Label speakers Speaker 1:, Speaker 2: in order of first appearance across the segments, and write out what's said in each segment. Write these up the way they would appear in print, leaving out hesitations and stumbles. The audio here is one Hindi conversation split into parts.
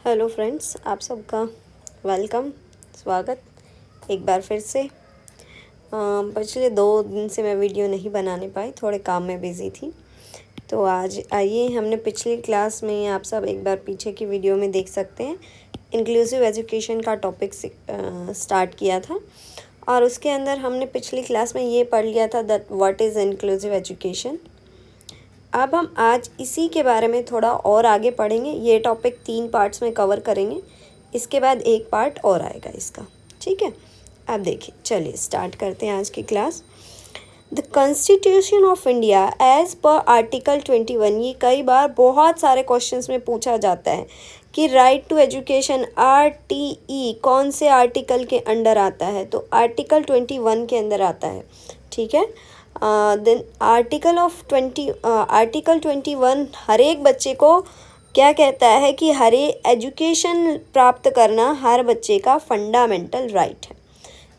Speaker 1: हेलो फ्रेंड्स, आप सबका वेलकम, स्वागत एक बार फिर से। पिछले 2 दिन से मैं वीडियो नहीं बनाने पाई, थोड़े काम में बिज़ी थी। तो आज आइए, हमने पिछली क्लास में आप सब एक बार पीछे की वीडियो में देख सकते हैं, इंक्लूसिव एजुकेशन का टॉपिक स्टार्ट किया था। और उसके अंदर हमने पिछली क्लास में ये पढ़ लिया था that what is inclusive education. अब हम आज इसी के बारे में थोड़ा और आगे पढ़ेंगे। ये टॉपिक 3 पार्ट्स में कवर करेंगे, इसके बाद एक पार्ट और आएगा इसका, ठीक है। अब देखिए, चलिए स्टार्ट करते हैं आज की class. The constitution of India as per article 21, ये कई बार बहुत सारे क्वेश्चंस में पूछा जाता है कि राइट टू एजुकेशन RTE कौन से आर्टिकल के अंडर आता है, तो आर्टिकल 21 के अंदर आता है, ठीक है। देन आर्टिकल 21 हर एक बच्चे को क्या कहता है कि हर एजुकेशन प्राप्त करना हर बच्चे का फंडामेंटल राइट है।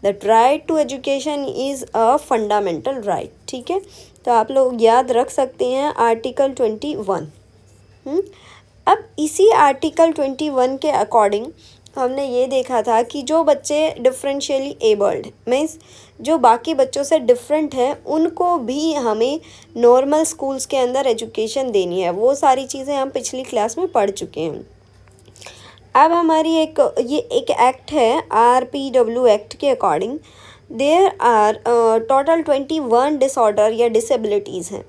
Speaker 1: That right to education is a fundamental right, ठीक है। तो आप लोग याद रख सकते हैं आर्टिकल 21। अब इसी आर्टिकल 21 के अकॉर्डिंग हमने ये देखा था कि जो बच्चे डिफरेंशियली एबल्ड मीन्स जो बाकी बच्चों से डिफरेंट है, उनको भी हमें नॉर्मल स्कूल्स के अंदर एजुकेशन देनी है। वो सारी चीज़ें हम पिछली क्लास में पढ़ चुके हैं। अब हमारी ये एक एक्ट है, RPW एक्ट के according there are total 21 disorder या डिसेबिलिटीज़ हैं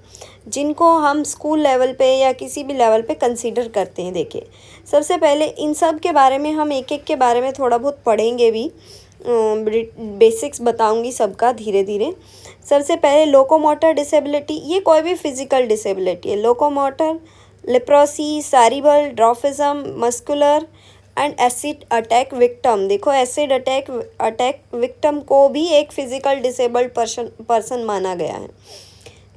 Speaker 1: जिनको हम स्कूल लेवल पे या किसी भी लेवल पे कंसीडर करते हैं। देखिए, सबसे पहले इन सब के बारे में हम एक एक के बारे में थोड़ा बहुत पढ़ेंगे भी, बेसिक्स बताऊंगी सबका धीरे धीरे। सबसे पहले लोकोमोटर डिसेबिलिटी, ये कोई भी फिजिकल डिसेबिलिटी है। Locomotor, leprosy, cerebral, dwarfism, muscular and acid attack victim. देखो, एसिड अटैक विक्टिम को भी एक फिजिकल डिसेबल्ड पर्सन माना गया है।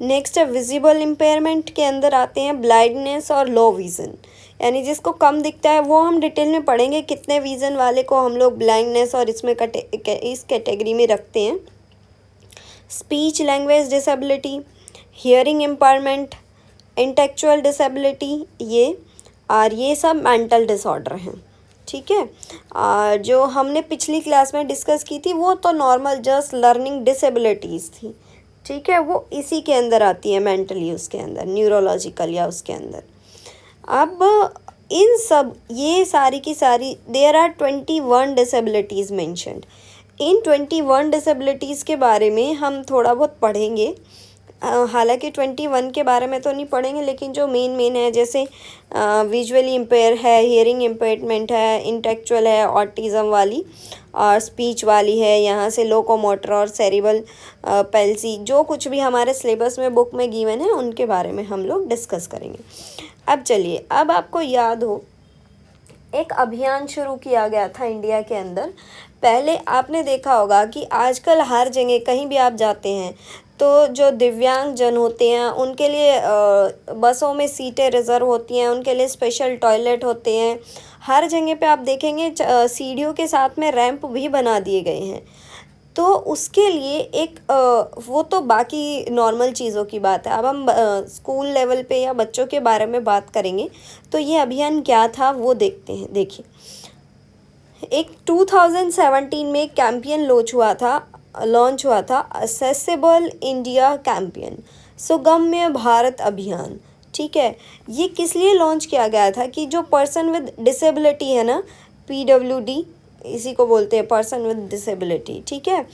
Speaker 1: नेक्स्ट है विजिबल इम्पेयरमेंट के अंदर आते हैं ब्लाइंडनेस और लो विज़न, यानी जिसको कम दिखता है वो हम डिटेल में पढ़ेंगे कितने विज़न वाले को हम लोग ब्लाइंडनेस और इसमें इस कैटेगरी में रखते हैं। Speech language disability, hearing impairment, intellectual disability, ये सब मेंटल डिसऑर्डर हैं, ठीक है। जो हमने पिछली क्लास में डिस्कस की थी वो तो नॉर्मल जस्ट लर्निंग डिसेबिलिटीज़ थी, ठीक है। वो इसी के अंदर आती है, मेंटली उसके अंदर, न्यूरोलॉजिकल या उसके अंदर। अब इन सब ये सारी की सारी देयर आर 21 डिसेबिलिटीज़ मेंशन्ड। इन 21 डिसेबिलिटीज़ के बारे में हम थोड़ा बहुत पढ़ेंगे। हालांकि 21 के बारे में तो नहीं पढ़ेंगे, लेकिन जो मेन है, जैसे विजुअली इम्पेयर है, हियरिंग इम्पेयरमेंट है, इंटेलेक्चुअल है, ऑटिज़म वाली, और स्पीच वाली है, यहाँ से लोकोमोटर और सेरिब्रल पैल्सी, जो कुछ भी हमारे सिलेबस में बुक में गिवन है उनके बारे में हम लोग डिस्कस करेंगे। अब चलिए, अब आपको याद हो एक अभियान शुरू किया गया था इंडिया के अंदर। पहले आपने देखा होगा कि आजकल हर जगह कहीं भी आप जाते हैं तो जो दिव्यांग जन होते हैं उनके लिए बसों में सीटें रिज़र्व होती हैं, उनके लिए स्पेशल टॉयलेट होते हैं। हर जगह पे आप देखेंगे सीढ़ियों के साथ में रैंप भी बना दिए गए हैं। तो उसके लिए एक वो तो बाकी नॉर्मल चीज़ों की बात है। अब हम स्कूल लेवल पे या बच्चों के बारे में बात करेंगे तो ये अभियान क्या था वो देखते हैं। देखिए, एक 2017 में कैंपेन लॉन्च हुआ था असेसिबल इंडिया कैंपेन, सुगम्य भारत अभियान, ठीक है। ये किस लिए लॉन्च किया गया था कि जो पर्सन विद डिसेबिलिटी है ना, PWD इसी को बोलते हैं, पर्सन विद डिसेबिलिटी, ठीक है,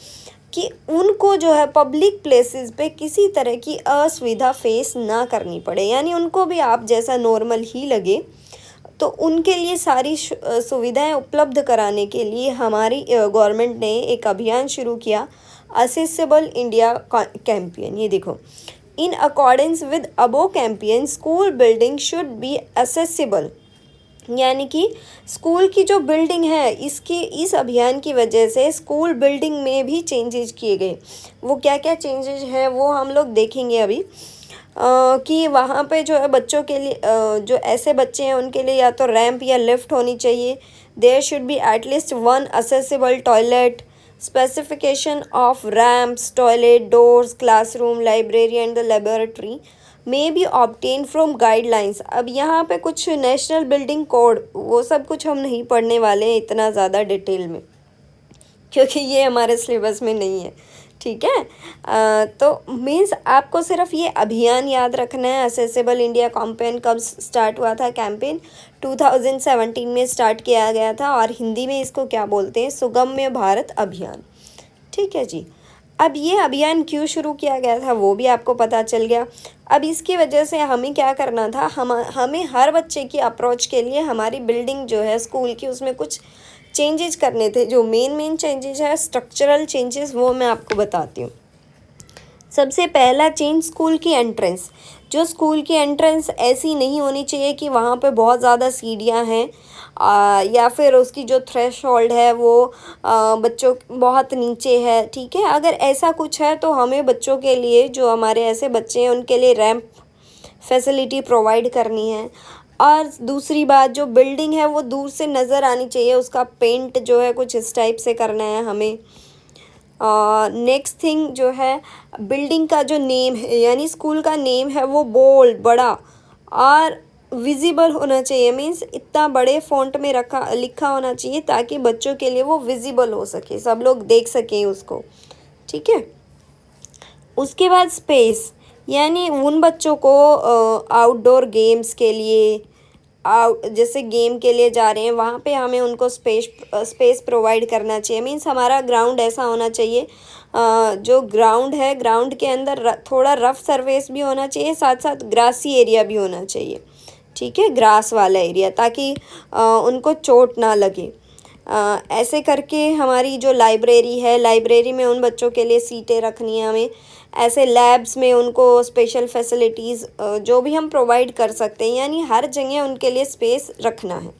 Speaker 1: कि उनको जो है पब्लिक प्लेसेस पे किसी तरह की असुविधा फेस ना करनी पड़े, यानी उनको भी आप जैसा नॉर्मल ही लगे। तो उनके लिए सारी सुविधाएं उपलब्ध कराने के लिए हमारी गवर्नमेंट ने एक अभियान शुरू किया, असेसिबल इंडिया कैंपेन। ये देखो, in accordance with above campaign school building should be accessible, यानी कि स्कूल की जो बिल्डिंग है इस अभियान की वजह से स्कूल बिल्डिंग में भी चेंजेस किए गए। वो क्या क्या चेंजेस हैं वो हम लोग देखेंगे अभी। कि वहाँ पे जो है बच्चों के लिए जो ऐसे बच्चे हैं उनके लिए या तो रैंप या लिफ्ट होनी चाहिए। There should be at least 1 accessible toilet, specification of ramps, toilet, doors, classroom, library and the laboratory may be obtain from guidelines. अब यहाँ पे कुछ नेशनल बिल्डिंग कोड वो सब कुछ हम नहीं पढ़ने वाले हैं इतना ज़्यादा डिटेल में, क्योंकि ये हमारे सिलेबस में नहीं है, ठीक है। तो मीन्स आपको सिर्फ ये अभियान याद रखना है। असेसेबल इंडिया कैंपेन कब स्टार्ट हुआ था? कैंपेन 2017 में स्टार्ट किया गया था, और हिंदी में इसको क्या बोलते हैं? सुगम्य भारत अभियान, ठीक है जी। अब ये अभियान क्यों शुरू किया गया था वो भी आपको पता चल गया। अब इसकी वजह से हमें क्या करना था, हमें हर बच्चे की अप्रोच के लिए हमारी बिल्डिंग जो है स्कूल की, उसमें कुछ चेंजेस करने थे। जो मेन चेंजेस है, स्ट्रक्चरल चेंजेस, वो मैं आपको बताती हूँ। सबसे पहला चेंज, स्कूल की एंट्रेंस। जो स्कूल की एंट्रेंस ऐसी नहीं होनी चाहिए कि वहाँ पे बहुत ज़्यादा सीढ़ियाँ हैं, या फिर उसकी जो थ्रेशोल्ड है वो बच्चों बहुत नीचे है, ठीक है। अगर ऐसा कुछ है तो हमें बच्चों के लिए, जो हमारे ऐसे बच्चे हैं उनके लिए रैंप फैसिलिटी प्रोवाइड करनी है। और दूसरी बात, जो बिल्डिंग है वो दूर से नज़र आनी चाहिए, उसका पेंट जो है कुछ इस टाइप से करना है हमें। नेक्स्ट थिंग जो है, बिल्डिंग का जो नेम है, यानी स्कूल का नेम है, वो बोल्ड, बड़ा और विजिबल होना चाहिए। मीन्स इतना बड़े फ़ॉन्ट में लिखा होना चाहिए ताकि बच्चों के लिए वो विजिबल हो सके, सब लोग देख सकें उसको, ठीक है। उसके बाद स्पेस, यानी उन बच्चों को आउटडोर गेम्स के लिए, जैसे गेम के लिए जा रहे हैं वहाँ पे हमें उनको स्पेस प्रोवाइड करना चाहिए। मीन्स हमारा ग्राउंड ऐसा होना चाहिए, जो ग्राउंड है, ग्राउंड के अंदर थोड़ा रफ सरफेस भी होना चाहिए, साथ साथ ग्रासी एरिया भी होना चाहिए, ठीक है, ग्रास वाला एरिया, ताकि उनको चोट ना लगे। ऐसे करके हमारी जो लाइब्रेरी है, लाइब्रेरी में उन बच्चों के लिए सीटें रखनी है हमें। ऐसे लैब्स में उनको स्पेशल फैसिलिटीज़ जो भी हम प्रोवाइड कर सकते हैं, यानी हर जगह उनके लिए स्पेस रखना है।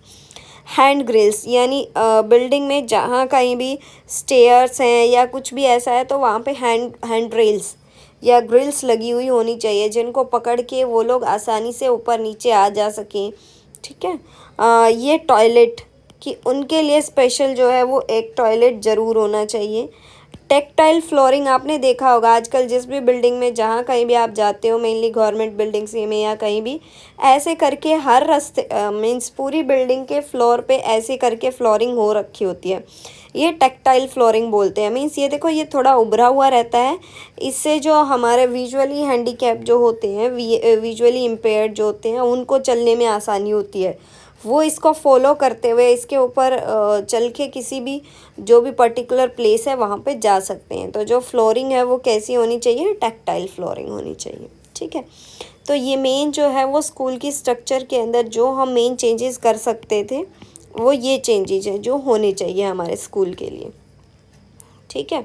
Speaker 1: हैंड ग्रिल्स, यानी बिल्डिंग में जहाँ कहीं भी स्टेयर्स हैं या कुछ भी ऐसा है तो वहाँ पे हैंड रेल्स या ग्रिल्स लगी हुई होनी चाहिए, जिनको पकड़ के वो लोग आसानी से ऊपर नीचे आ जा सकें, ठीक है। ये टॉयलेट कि उनके लिए स्पेशल जो है वो एक टॉयलेट ज़रूर होना चाहिए। टेक्टाइल फ्लोरिंग, आपने देखा होगा आजकल जिस भी बिल्डिंग में जहाँ कहीं भी आप जाते हो, मेनली गवर्नमेंट बिल्डिंग्स में या कहीं भी, ऐसे करके हर रास्ते मीन्स पूरी बिल्डिंग के फ्लोर पे ऐसे करके फ्लोरिंग हो रखी होती है। ये टेक्टाइल फ्लोरिंग बोलते हैं। मीन्स ये देखो, ये थोड़ा उभरा हुआ रहता है, इससे जो हमारे विजुअली हैंडीकैप जो होते हैं, विजुअली इम्पेयर्ड जो होते हैं, उनको चलने में आसानी होती है। वो इसको फॉलो करते हुए इसके ऊपर चल के किसी भी जो भी पर्टिकुलर प्लेस है वहाँ पे जा सकते हैं। तो जो फ्लोरिंग है वो कैसी होनी चाहिए? टैक्टाइल फ्लोरिंग होनी चाहिए, ठीक है। तो ये मेन जो है वो स्कूल की स्ट्रक्चर के अंदर जो हम मेन चेंजेस कर सकते थे, वो ये चेंजेस हैं जो होने चाहिए हमारे स्कूल के लिए, ठीक है।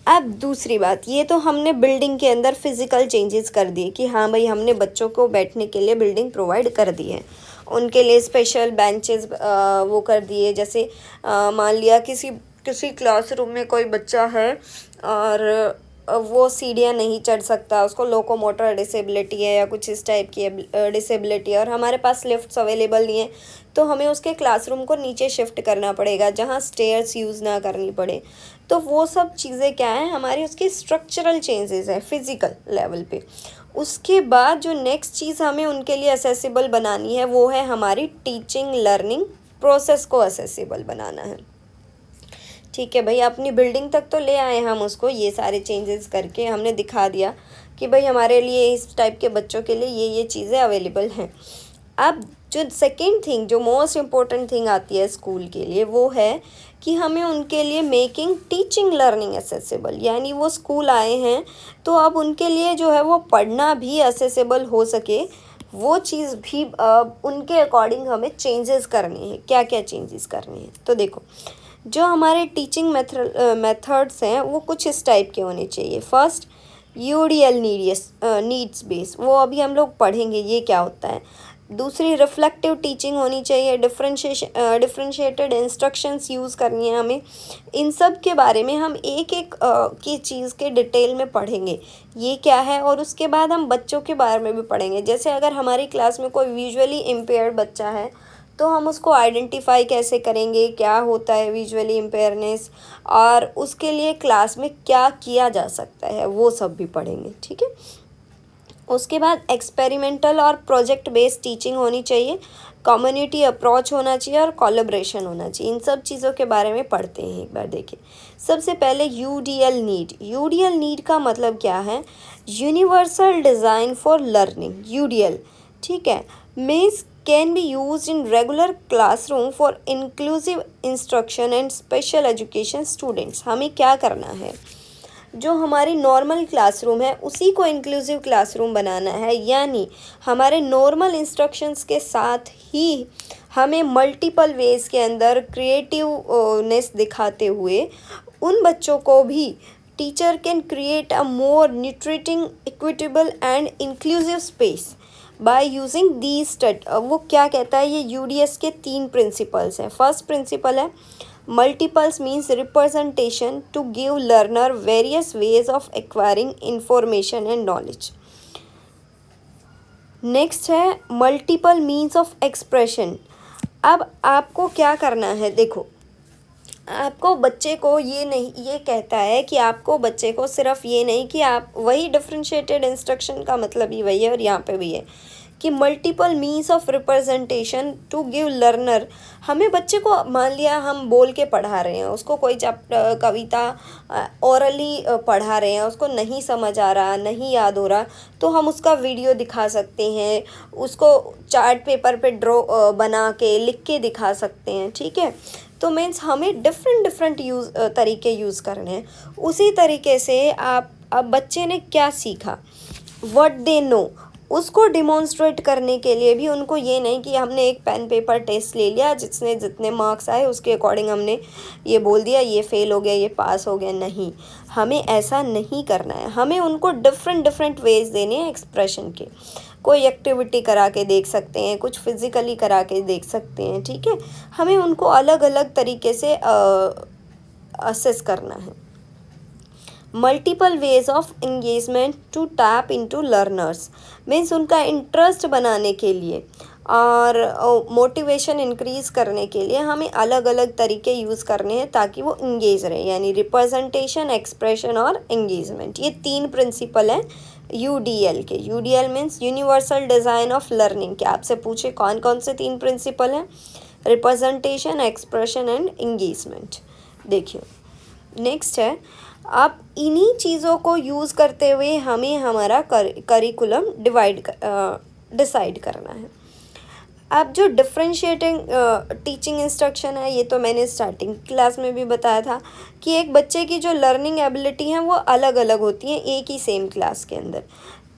Speaker 1: अब दूसरी बात, ये तो हमने बिल्डिंग के अंदर फिज़िकल चेंजेस कर दिए कि हाँ भाई, हमने बच्चों को बैठने के लिए बिल्डिंग प्रोवाइड कर दी है, उनके लिए स्पेशल बेंचेस वो कर दिए। जैसे मान लिया किसी क्लासरूम में कोई बच्चा है और वो सीढ़ियाँ नहीं चढ़ सकता, उसको लोकोमोटर डिसेबिलिटी है या कुछ इस टाइप की डिसेबिलिटी है, और हमारे पास लिफ्ट्स अवेलेबल नहीं है, तो हमें उसके क्लासरूम को नीचे शिफ्ट करना पड़ेगा जहाँ स्टेयर्स यूज़ ना करनी पड़े। तो वो सब चीज़ें क्या हैं हमारी, उसकी स्ट्रक्चरल चेंजेस है फिज़िकल लेवल पे। उसके बाद जो नेक्स्ट चीज़ हमें उनके लिए असेसिबल बनानी है वो है हमारी टीचिंग लर्निंग प्रोसेस को असेसिबल बनाना है, ठीक है भाई। अपनी बिल्डिंग तक तो ले आए हम उसको, ये सारे चेंजेस करके हमने दिखा दिया कि भाई हमारे लिए इस टाइप के बच्चों के लिए ये चीज़ें अवेलेबल हैं। अब जो सेकेंड थिंग, जो मोस्ट इम्पोर्टेंट थिंग आती है स्कूल के लिए, वो है कि हमें उनके लिए मेकिंग टीचिंग लर्निंग एसेसिबल, यानी वो स्कूल आए हैं तो अब उनके लिए जो है वो पढ़ना भी एसेसिबल हो सके, वो चीज़ भी उनके अकॉर्डिंग हमें चेंजेस करने हैं। क्या क्या चेंजेस करने हैं? तो देखो, जो हमारे टीचिंग मेथड्स हैं वो कुछ इस टाइप के होने चाहिए। फर्स्ट, UDL नीड्स बेस, वो अभी हम लोग पढ़ेंगे ये क्या होता है। दूसरी, रिफ्लेक्टिव टीचिंग होनी चाहिए, डिफ्रेंशिएटेड इंस्ट्रक्शंस यूज़ करनी है हमें। इन सब के बारे में हम एक एक की चीज़ के डिटेल में पढ़ेंगे ये क्या है, और उसके बाद हम बच्चों के बारे में भी पढ़ेंगे। जैसे अगर हमारी क्लास में कोई विजुअली इम्पेयर्ड बच्चा है तो हम उसको आइडेंटिफाई कैसे करेंगे, क्या होता है विजुअली इम्पेयरनेस, और उसके लिए क्लास में क्या किया जा सकता है, वो सब भी पढ़ेंगे, ठीक है। उसके बाद एक्सपेरिमेंटल और प्रोजेक्ट बेस्ड टीचिंग होनी चाहिए, कम्युनिटी अप्रोच होना चाहिए और कोलैबोरेशन होना चाहिए। इन सब चीज़ों के बारे में पढ़ते हैं एक बार। देखिए सबसे पहले यूडीएल नीड। यूडीएल नीड का मतलब क्या है? Universal design for learning. UDL, ठीक है, means can be use in regular classroom for inclusive instruction and special education students. हमें क्या करना है, जो हमारी नॉर्मल क्लासरूम है उसी को इंक्लूसिव क्लासरूम बनाना है, यानी हमारे नॉर्मल इंस्ट्रक्शंस के साथ ही हमें मल्टीपल वेज के अंदर क्रिएटिवनेस दिखाते हुए उन बच्चों को भी teacher can create a more nurturing, equitable and inclusive space by using these stud. वो क्या कहता है, ये यूडीएस के 3 प्रिंसिपल्स हैं। फर्स्ट प्रिंसिपल है multiples means representation to give learner various ways of acquiring information and knowledge. Next है मल्टीपल मीन्स ऑफ एक्सप्रेशन। अब आपको क्या करना है, देखो आपको बच्चे को ये कहता है कि आपको बच्चे को सिर्फ ये नहीं कि आप वही डिफरेंशिएटेड इंस्ट्रक्शन का मतलब ही वही है और यहाँ पे भी है कि multiple means of representation to give learner. हमें बच्चे को, मान लिया हम बोल के पढ़ा रहे हैं, उसको कोई कविता ओरली पढ़ा रहे हैं, उसको नहीं समझ आ रहा, नहीं याद हो रहा, तो हम उसका वीडियो दिखा सकते हैं, उसको चार्ट पेपर पे ड्रॉ बना के लिख के दिखा सकते हैं, ठीक है। तो मीन्स हमें डिफरेंट तरीके यूज़ करने हैं। उसी तरीके से अब बच्चे ने क्या सीखा, व्हाट दे नो, उसको डिमॉन्स्ट्रेट करने के लिए भी उनको ये नहीं कि हमने एक पेन पेपर टेस्ट ले लिया, जिसने जितने मार्क्स आए उसके अकॉर्डिंग हमने ये बोल दिया ये फेल हो गया ये पास हो गया। नहीं, हमें ऐसा नहीं करना है। हमें उनको डिफरेंट वेज देने हैं एक्सप्रेशन के। कोई एक्टिविटी करा के देख सकते हैं, कुछ फिज़िकली करा के देख सकते हैं, ठीक है। हमें उनको अलग अलग तरीके से असेस करना है। Multiple ways of engagement to tap into learners means उनका इंटरेस्ट बनाने के लिए और मोटिवेशन इंक्रीज़ करने के लिए हमें अलग अलग तरीके यूज़ करने हैं ताकि वो इंगेज रहे, यानी रिप्रेजेंटेशन, एक्सप्रेशन और एंगेजमेंट। ये 3 प्रिंसिपल हैं यूडीएल के। UDL means universal design of learning के। आपसे पूछे कौन कौन से 3 प्रिंसिपल हैं, रिप्रेजेंटेशन, एक्सप्रेशन एंड एंगेजमेंट। देखिए नेक्स्ट है, अब इन्हीं चीज़ों को यूज़ करते हुए हमें हमारा करिकुलम डिसाइड करना है। अब जो डिफरेंशिएटिंग टीचिंग इंस्ट्रक्शन है, ये तो मैंने स्टार्टिंग क्लास में भी बताया था कि एक बच्चे की जो लर्निंग एबिलिटी हैं वो अलग अलग होती हैं एक ही सेम क्लास के अंदर।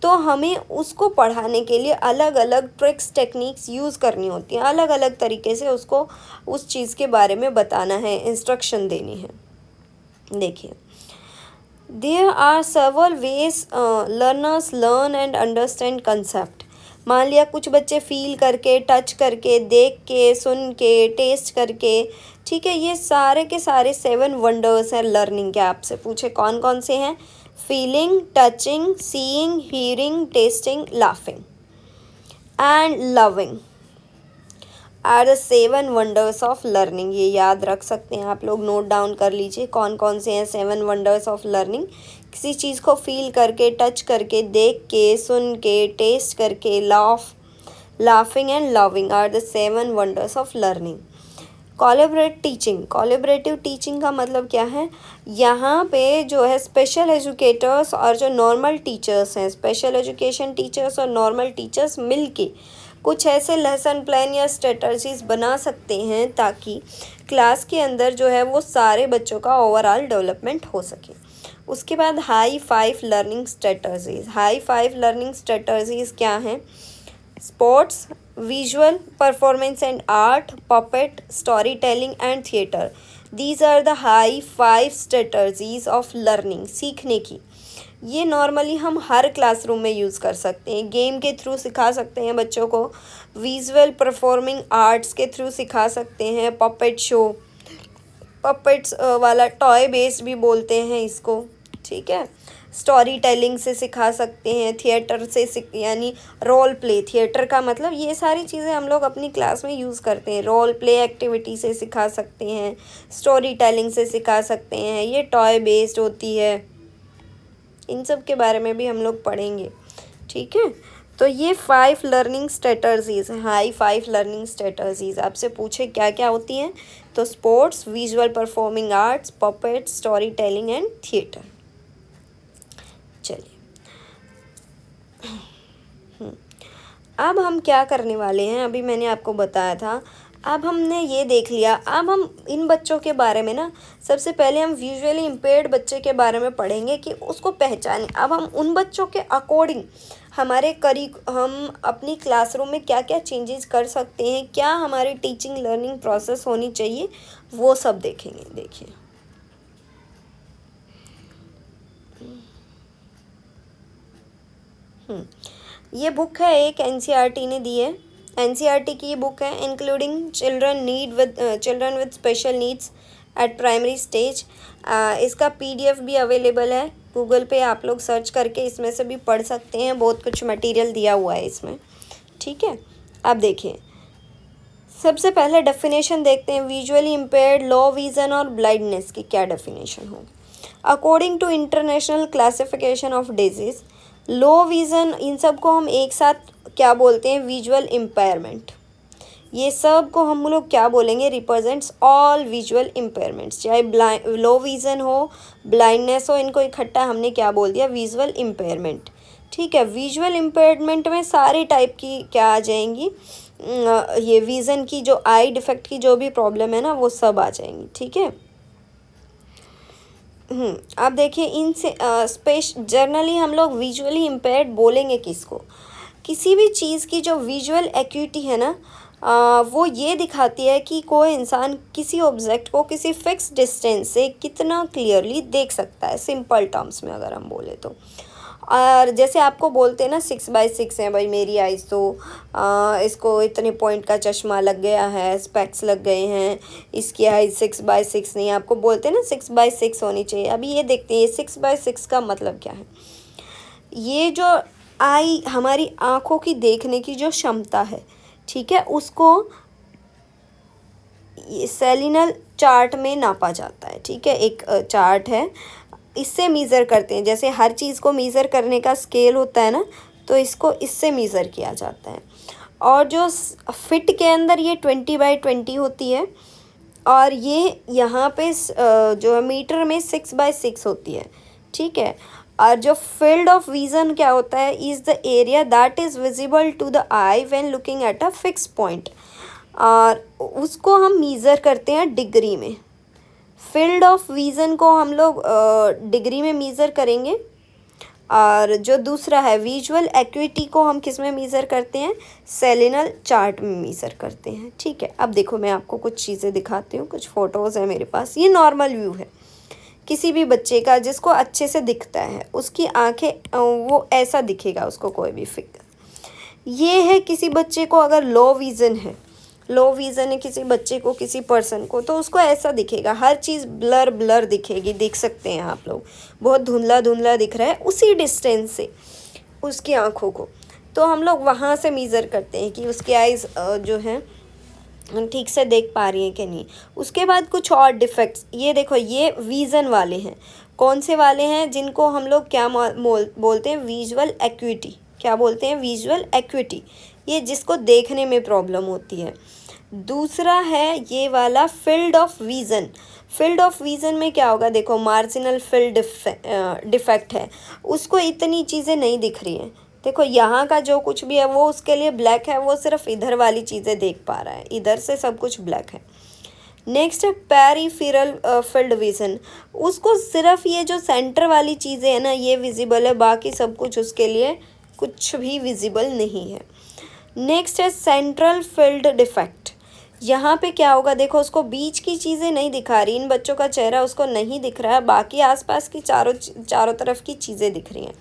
Speaker 1: तो हमें उसको पढ़ाने के लिए अलग अलग ट्रिक्स, टेक्निक्स यूज़ करनी होती हैं, अलग अलग तरीके से उसको उस चीज़ के बारे में बताना है, इंस्ट्रक्शन देनी है। देखिए there are several ways learners learn and understand concept। मान लिया कुछ बच्चे फील करके, टच करके, देख के, सुन के, टेस्ट करके, ठीक है, ये सारे के सारे 7 वंडर्स हैं लर्निंग के। आपसे पूछे कौन कौन से हैं, feeling, touching, seeing, hearing, testing, laughing and loving are the 7 wonders of learning. ये याद रख सकते हैं आप लोग, नोट डाउन कर लीजिए कौन कौन से हैं 7 वंडर्स ऑफ लर्निंग। किसी चीज़ को फील करके, टच करके, देख के, सुन के, टेस्ट करके, laughing and loving are the 7 wonders of learning. Collaborative teaching का मतलब क्या है, यहाँ पे जो है स्पेशल एजुकेटर्स और जो नॉर्मल टीचर्स हैं, स्पेशल एजुकेशन टीचर्स और नॉर्मल टीचर्स मिलके कुछ ऐसे लेसन प्लान या स्ट्रेटजीज बना सकते हैं ताकि क्लास के अंदर जो है वो सारे बच्चों का ओवरऑल डेवलपमेंट हो सके। उसके बाद high 5 learning strategies. High 5 learning strategies क्या हैं, sports, visual, performance and art, puppet, story telling and theatre. These are the high 5 strategies of learning, सीखने की। ये नॉर्मली हम हर क्लासरूम में यूज़ कर सकते हैं। गेम के थ्रू सिखा सकते हैं बच्चों को, विजुअल परफॉर्मिंग आर्ट्स के थ्रू सिखा सकते हैं, पपेट शो, पपेट्स वाला टॉय बेस्ड भी बोलते हैं इसको, ठीक है, स्टोरी टेलिंग से सिखा सकते हैं, थिएटर से यानी रोल प्ले, थिएटर का मतलब ये सारी चीज़ें हम लोग अपनी क्लास में यूज़ करते हैं। रोल प्ले एक्टिविटी से सिखा सकते हैं, स्टोरी टेलिंग से सिखा सकते हैं, ये टॉय बेस्ड होती है। इन सब के बारे में भी हम लोग पढ़ेंगे, ठीक है। तो ये 5 लर्निंग स्ट्रेटजीज हैं, 5 लर्निंग स्ट्रेटजीज आपसे पूछे क्या क्या होती हैं, तो sports, visual performing arts, puppet, story telling and theatre. चलिए अब हम क्या करने वाले हैं, अभी मैंने आपको बताया था, अब हमने ये देख लिया। अब हम इन बच्चों के बारे में ना, सबसे पहले हम विजुअली इम्पेयर्ड बच्चे के बारे में पढ़ेंगे कि उसको पहचानें। अब हम उन बच्चों के अकॉर्डिंग हम अपनी क्लासरूम में क्या क्या चेंजेस कर सकते हैं, क्या हमारी टीचिंग लर्निंग प्रोसेस होनी चाहिए, वो सब देखेंगे। देखिए ये बुक है, एक एनसीईआरटी ने दी है, एनसीईआरटी की ये बुक है, including children with special needs eight primary stage. इसका पीडीएफ भी अवेलेबल है गूगल पे, आप लोग सर्च करके इसमें से भी पढ़ सकते हैं, बहुत कुछ मटेरियल दिया हुआ है इसमें। ठीक है, अब देखिए सबसे पहले डेफिनेशन देखते हैं, विजुअली इम्पेयर्ड, लो विज़न और ब्लाइंडनेस की क्या डेफिनेशन होगी। According to international classification of diseases, low vision, इन सब को हम एक साथ क्या बोलते हैं, विजुअल इम्पेयरमेंट। ये सब को हम लोग क्या बोलेंगे, रिप्रेजेंट्स ऑल विजुअल इम्पेयरमेंट्स, चाहे लो विज़न हो, ब्लाइंडनेस हो, इनको इकट्ठा हमने क्या बोल दिया, विजुअल इम्पेयरमेंट। ठीक है, विजुअल इम्पेयरमेंट में सारे टाइप की क्या आ जाएंगी, ये विज़न की जो आई डिफेक्ट की जो भी प्रॉब्लम है ना, वो सब आ जाएंगी। ठीक है, अब देखिए इनसे जनरली हम लोग विजुअली इम्पेयर्ड बोलेंगे किसको, किसी भी चीज़ की जो विजुअल एक्यूटी है ना, वो ये दिखाती है कि कोई इंसान किसी ऑब्जेक्ट को किसी फिक्स डिस्टेंस से कितना क्लियरली देख सकता है, सिंपल टर्म्स में अगर हम बोले तो। और जैसे आपको बोलते हैं ना 6x6 है भाई मेरी आइज़, तो इसको इतने पॉइंट का चश्मा लग गया है, स्पेक्स लग गए हैं, इसकी आइज़ 6x6 नहीं, आपको बोलते हैं ना 6x6 होनी चाहिए। अभी ये देखते हैं ये 6x6 का मतलब क्या है। ये जो आई हमारी आँखों की देखने की जो क्षमता है, ठीक है, उसको सेलिनल चार्ट में नापा जाता है। ठीक है, एक चार्ट है, इससे मीज़र करते हैं, जैसे हर चीज़ को मीज़र करने का स्केल होता है ना, तो इसको इससे मीज़र किया जाता है। और जो फिट के अंदर ये 20x20 होती है, और ये यहाँ पे जो मीटर में 6x6 होती है। ठीक है, और जो फील्ड ऑफ विज़न क्या होता है, is the area that is visible to the eye when looking at a fix point, और उसको हम मीज़र करते हैं डिग्री में। फील्ड ऑफ विज़न को हम लोग डिग्री में मीज़र करेंगे, और जो दूसरा है विजुअल एक्यूटी को हम किस में मीज़र करते हैं, सेलिनल चार्ट में मीज़र करते हैं। ठीक है, अब देखो मैं आपको कुछ चीज़ें दिखाती हूँ, कुछ फ़ोटोज़ है मेरे पास। ये नॉर्मल व्यू है किसी भी बच्चे का जिसको अच्छे से दिखता है, उसकी आंखें वो ऐसा दिखेगा उसको कोई भी फिगर। ये है किसी बच्चे को अगर लो विज़न है, लो विज़न है किसी बच्चे को, किसी पर्सन को, तो उसको ऐसा दिखेगा, हर चीज़ ब्लर ब्लर दिखेगी, देख सकते हैं आप लोग, बहुत धुंधला धुंधला दिख रहा है उसी डिस्टेंस से उसकी आँखों को। तो हम लोग वहाँ से मीज़र करते हैं कि उसकी आइज़ जो हैं ठीक से देख पा रही हैं कि नहीं। उसके बाद कुछ और डिफेक्ट्स, ये देखो ये विज़न वाले हैं, कौन से वाले हैं, जिनको हम लोग क्या बोलते हैं, विजुअल एक्यूटी। क्या बोलते हैं, विजुअल एक्यूटी, ये जिसको देखने में प्रॉब्लम होती है। दूसरा है ये वाला field of vision. Field of vision में क्या होगा, देखो मार्जिनल फील्ड डिफेक्ट है, उसको इतनी चीज़ें नहीं दिख रही हैं। देखो यहाँ का जो कुछ भी है वो उसके लिए ब्लैक है, वो सिर्फ इधर वाली चीज़ें देख पा रहा है, इधर से सब कुछ ब्लैक है। नेक्स्ट है पेरिफेरल फील्ड विज़न, उसको सिर्फ ये जो सेंटर वाली चीज़ें हैं ना ये विजिबल है, बाकी सब कुछ उसके लिए कुछ भी विजिबल नहीं है। नेक्स्ट है सेंट्रल फील्ड डिफेक्ट, यहाँ पे क्या होगा, देखो उसको बीच की चीज़ें नहीं दिखा रही, इन बच्चों का चेहरा उसको नहीं दिख रहा है, बाकी आसपास की चारों तरफ की चीज़ें दिख रही हैं।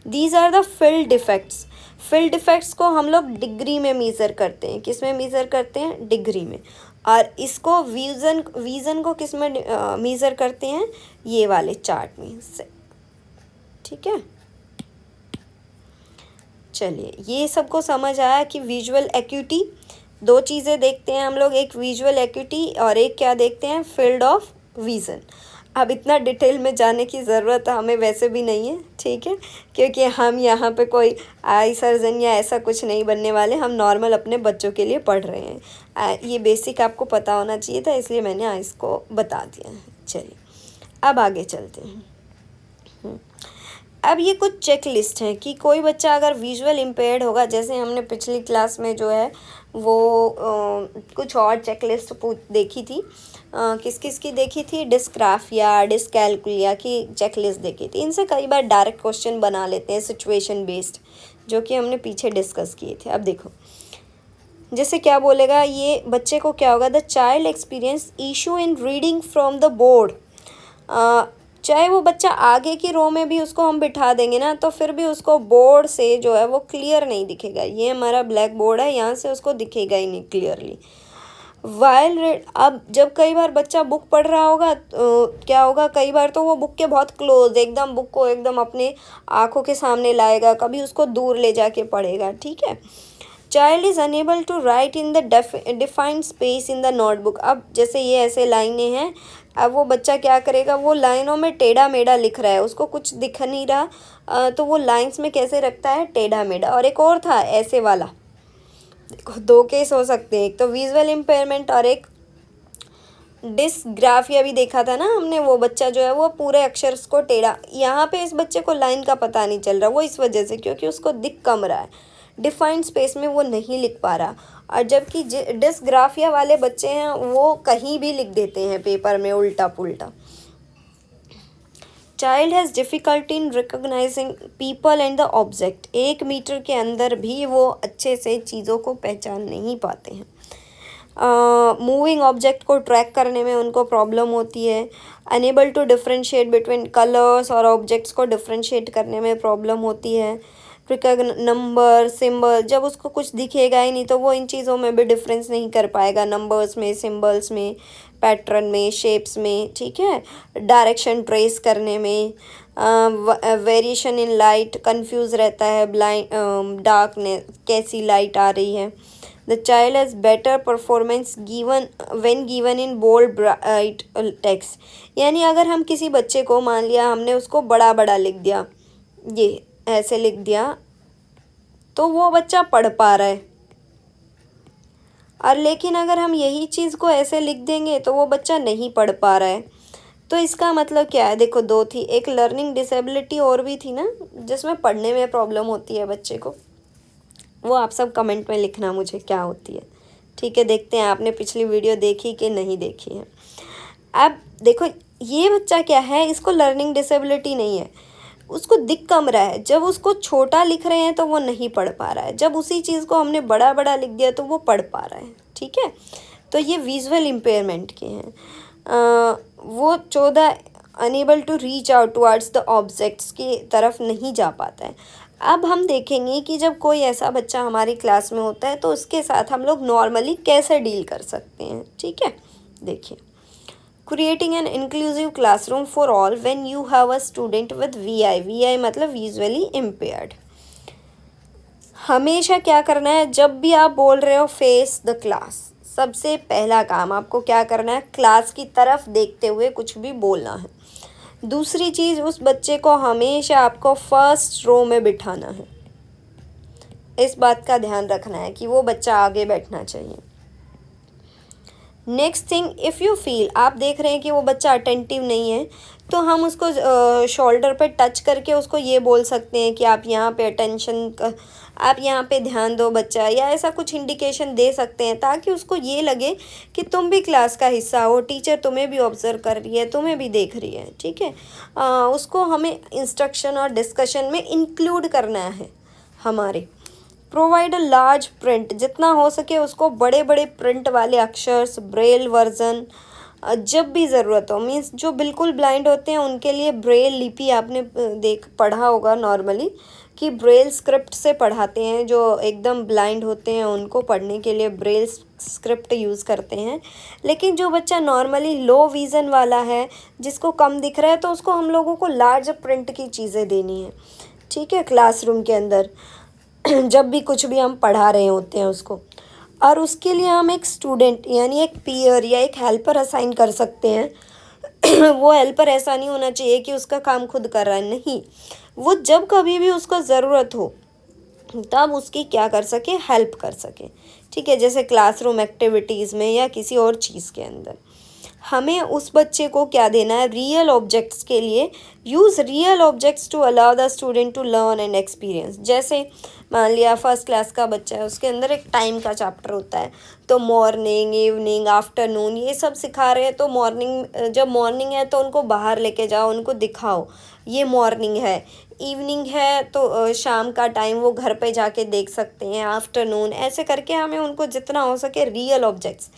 Speaker 1: These are the field defects. Field defects को हम लोग डिग्री में मीज़र करते हैं, किस में मीज़र करते हैं, डिग्री में। और इसको विज़न को किस में मीज़र करते हैं, ये वाले चार्ट में से। ठीक है, चलिए ये सबको समझ आया कि विजुअल एक्यूटी, दो चीज़ें देखते हैं हम लोग, एक विजुअल एक्यूटी और एक क्या देखते हैं, फील्ड ऑफ विज़न। अब इतना डिटेल में जाने की ज़रूरत हमें वैसे भी नहीं है, ठीक है, क्योंकि हम यहाँ पे कोई आई सर्जन या ऐसा कुछ नहीं बनने वाले, हम नॉर्मल अपने बच्चों के लिए पढ़ रहे हैं। ये बेसिक आपको पता होना चाहिए था, इसलिए मैंने आइस को बता दिया है। चलिए अब आगे चलते हैं। अब ये कुछ चेक लिस्ट हैं कि कोई बच्चा अगर विजुअल इम्पेयर्ड होगा, जैसे हमने पिछली क्लास में जो है वो कुछ और चेक लिस्ट देखी थी, किस किस की देखी थी, डिस्ग्राफिया, डिस्कैल्कुलिया की चेक लिस्ट देखी थी। इनसे कई बार डायरेक्ट क्वेश्चन बना लेते हैं सिचुएशन बेस्ड, जो कि हमने पीछे डिस्कस किए थे। अब देखो जैसे क्या बोलेगा, ये बच्चे को क्या होगा, the child experience issue in reading from the board. चाहे वो बच्चा आगे की रो में भी उसको हम बिठा देंगे ना, तो फिर भी उसको बोर्ड से जो है वो क्लियर नहीं दिखेगा। ये हमारा ब्लैक बोर्ड है, यहाँ से उसको दिखेगा ही नहीं क्लियरली। वाइल अब जब कई बार बच्चा बुक पढ़ रहा होगा तो क्या होगा, कई बार तो वो बुक के बहुत क्लोज एकदम बुक को एकदम अपने आँखों के सामने लाएगा, कभी उसको दूर ले जाके पढ़ेगा, ठीक है। Child is unable to write in the defined space in the notebook. अब जैसे ये ऐसे लाइनें हैं, अब वो बच्चा क्या करेगा, वो लाइनों में टेढ़ा मेढ़ा लिख रहा है, उसको कुछ दिख नहीं रहा, तो वो लाइंस में कैसे रखता है, टेढ़ा मेढ़ा। और एक और था ऐसे वाला, देखो दो केस हो सकते हैं, एक तो विजुअल इम्पेयरमेंट और एक डिस्ग्राफिया भी देखा था ना हमने। वो बच्चा जो है वो पूरे अक्षर को टेढ़ा, यहाँ पे इस बच्चे को लाइन का पता नहीं चल रहा, वो इस वजह से क्योंकि उसको दिख कम रहा है, डिफाइंड स्पेस में वो नहीं लिख पा रहा। और जबकि डिस्ग्राफिया वाले बच्चे हैं वो कहीं भी लिख देते हैं पेपर में उल्टा पुल्टा। Child has difficulty in recognizing people and the object. 1 metre के अंदर भी वो अच्छे से चीज़ों को पहचान नहीं पाते हैं। मूविंग ऑब्जेक्ट को ट्रैक करने में उनको प्रॉब्लम होती है। Unable to differentiate between colours और ऑब्जेक्ट्स को डिफ्रेंशिएट करने में प्रॉब्लम होती है। नंबर, सिंबल, जब उसको कुछ दिखेगा ही नहीं तो वो इन चीज़ों में भी डिफरेंस नहीं कर पाएगा, नंबर्स में, सिंबल्स में, पैटर्न में, शेप्स में, ठीक है। डायरेक्शन ट्रेस करने में, वेरिएशन इन लाइट, कंफ्यूज रहता है, ब्लाइंड डार्कनेस, कैसी लाइट आ रही है। The child has better performance when given in bold bright text. यानी अगर हम किसी बच्चे को, मान लिया हमने उसको बड़ा बड़ा लिख दिया, ये ऐसे लिख दिया, तो वो बच्चा पढ़ पा रहा है। और लेकिन अगर हम यही चीज़ को ऐसे लिख देंगे तो वो बच्चा नहीं पढ़ पा रहा है। तो इसका मतलब क्या है, देखो दो थी, एक लर्निंग डिसेबिलिटी और भी थी ना, जिसमें पढ़ने में प्रॉब्लम होती है बच्चे को। वो आप सब कमेंट में लिखना मुझे क्या होती है, ठीक है। देखते हैं आपने पिछली वीडियो देखी कि नहीं देखी है। अब देखो ये बच्चा क्या है, इसको लर्निंग डिसेबिलिटी नहीं है, उसको दिख कम रहा है। जब उसको छोटा लिख रहे हैं तो वो नहीं पढ़ पा रहा है, जब उसी चीज़ को हमने बड़ा बड़ा लिख दिया तो वो पढ़ पा रहा है, ठीक है। तो ये विजुअल इम्पेयरमेंट के हैं। वो 14 unable to reach out towards the objects की तरफ नहीं जा पाता है। अब हम देखेंगे कि जब कोई ऐसा बच्चा हमारी क्लास में होता है तो उसके साथ हम लोग नॉर्मली कैसे डील कर सकते हैं, ठीक है। देखिए, creating an inclusive classroom for all when you have a student with VI मतलब विजुअली इम्पेयर्ड। हमेशा क्या करना है, जब भी आप बोल रहे हो फेस द क्लास, सबसे पहला काम आपको क्या करना है, क्लास की तरफ देखते हुए कुछ भी बोलना है। दूसरी चीज़, उस बच्चे को हमेशा आपको फर्स्ट रो में बिठाना है। इस बात का ध्यान रखना है कि वो बच्चा आगे बैठना चाहिए। Next thing, if you feel, आप देख रहे हैं कि वो बच्चा अटेंटिव नहीं है, तो हम उसको शोल्डर पे टच करके उसको ये बोल सकते हैं कि आप यहाँ पे आप यहाँ पे ध्यान दो बच्चा, या ऐसा कुछ इंडिकेशन दे सकते हैं ताकि उसको ये लगे कि तुम भी क्लास का हिस्सा हो, टीचर तुम्हें भी ऑब्जर्व कर रही है, तुम्हें भी देख रही है, ठीक है। उसको हमें इंस्ट्रक्शन और डिस्कशन में इंक्लूड करना है हमारे। प्रोवाइड अ लार्ज प्रिंट, जितना हो सके उसको बड़े बड़े प्रिंट वाले अक्षर्स, ब्रेल वर्जन जब भी ज़रूरत हो। मीन्स जो बिल्कुल ब्लाइंड होते हैं उनके लिए ब्रेल लिपि आपने पढ़ा होगा नॉर्मली कि ब्रेल स्क्रिप्ट से पढ़ाते हैं। जो एकदम ब्लाइंड होते हैं उनको पढ़ने के लिए ब्रेल स्क्रिप्ट यूज़ करते हैं। लेकिन जो बच्चा नॉर्मली लो विज़न वाला है, जिसको कम दिख रहा है, तो उसको हम लोगों को लार्ज प्रिंट की चीज़ें देनी है, ठीक है, क्लासरूम के अंदर जब भी कुछ भी हम पढ़ा रहे होते हैं उसको। और उसके लिए हम एक स्टूडेंट यानी एक पीयर या एक हेल्पर असाइन कर सकते हैं वो हेल्पर ऐसा नहीं होना चाहिए कि उसका काम खुद कर रहा है, नहीं, वो जब कभी भी उसको ज़रूरत हो तब उसकी क्या कर सके, हेल्प कर सके। ठीक है, जैसे क्लासरूम एक्टिविटीज़ में या किसी और चीज़ के अंदर हमें उस बच्चे को क्या देना है, रियल ऑब्जेक्ट्स के लिए use real objects to allow the student to learn and experience. जैसे मान लिया फर्स्ट क्लास का बच्चा है, उसके अंदर एक टाइम का चैप्टर होता है, तो मॉर्निंग, इवनिंग, आफ्टरनून ये सब सिखा रहे हैं। तो मॉर्निंग, जब मॉर्निंग है तो उनको बाहर लेके जाओ, उनको दिखाओ ये मॉर्निंग है। इवनिंग है तो शाम का टाइम वो घर पे जाके देख सकते हैं, आफ्टरनून, ऐसे करके हमें उनको जितना हो सके रियल ऑब्जेक्ट्स।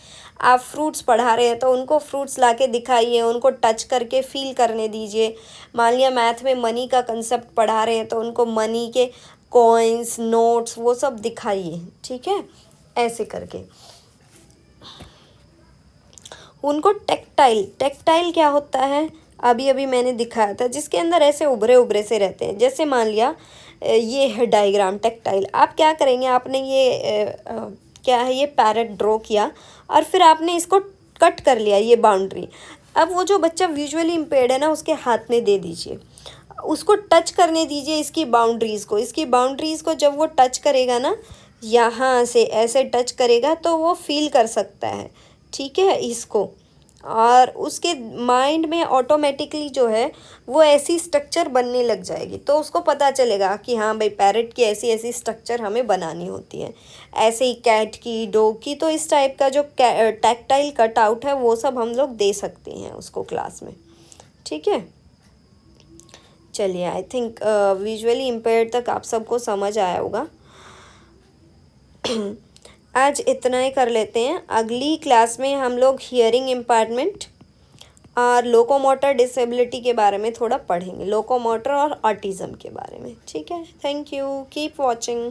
Speaker 1: आप फ्रूट्स पढ़ा रहे हैं तो उनको फ्रूट्स लाके दिखाइए, उनको टच करके फील करने दीजिए। मान लिया मैथ में मनी का कंसेप्ट पढ़ा रहे हैं तो उनको मनी के कॉइन्स, नोट्स वो सब दिखाइए। ठीक है, ऐसे करके उनको टैक्टाइल, टैक्टाइल क्या होता है अभी अभी मैंने दिखाया था, जिसके अंदर ऐसे उभरे उभरे से रहते हैं। जैसे मान लिया ये है डायग्राम टैक्टाइल, आप क्या करेंगे, आपने ये क्या है, ये पैरेट ड्रॉ किया और फिर आपने इसको कट कर लिया, ये बाउंड्री। अब वो जो बच्चा विजुअली इम्पेयर्ड है ना, उसके हाथ में दे दीजिए, उसको टच करने दीजिए इसकी बाउंड्रीज़ को। इसकी बाउंड्रीज़ को जब वो टच करेगा ना, यहाँ से ऐसे टच करेगा तो वो फील कर सकता है। ठीक है, इसको, और उसके माइंड में ऑटोमेटिकली जो है वो ऐसी स्ट्रक्चर बनने लग जाएगी, तो उसको पता चलेगा कि हाँ भाई पैरेट की ऐसी ऐसी स्ट्रक्चर हमें बनानी होती है, ऐसे ही कैट की, डॉग की। तो इस टाइप का जो टैक्टाइल कट आउट है वो सब हम लोग दे सकते हैं उसको क्लास में। ठीक है, चलिए, आई थिंक विजुअली इम्पेयर्ड तक आप सबको समझ आया होगा। आज इतना ही कर लेते हैं। अगली क्लास में हम लोग हियरिंग इम्पेयरमेंट और लोकोमोटर डिसेबिलिटी के बारे में थोड़ा पढ़ेंगे, लोकोमोटर और ऑटिज़म के बारे में। ठीक है, थैंक यू, कीप वॉचिंग।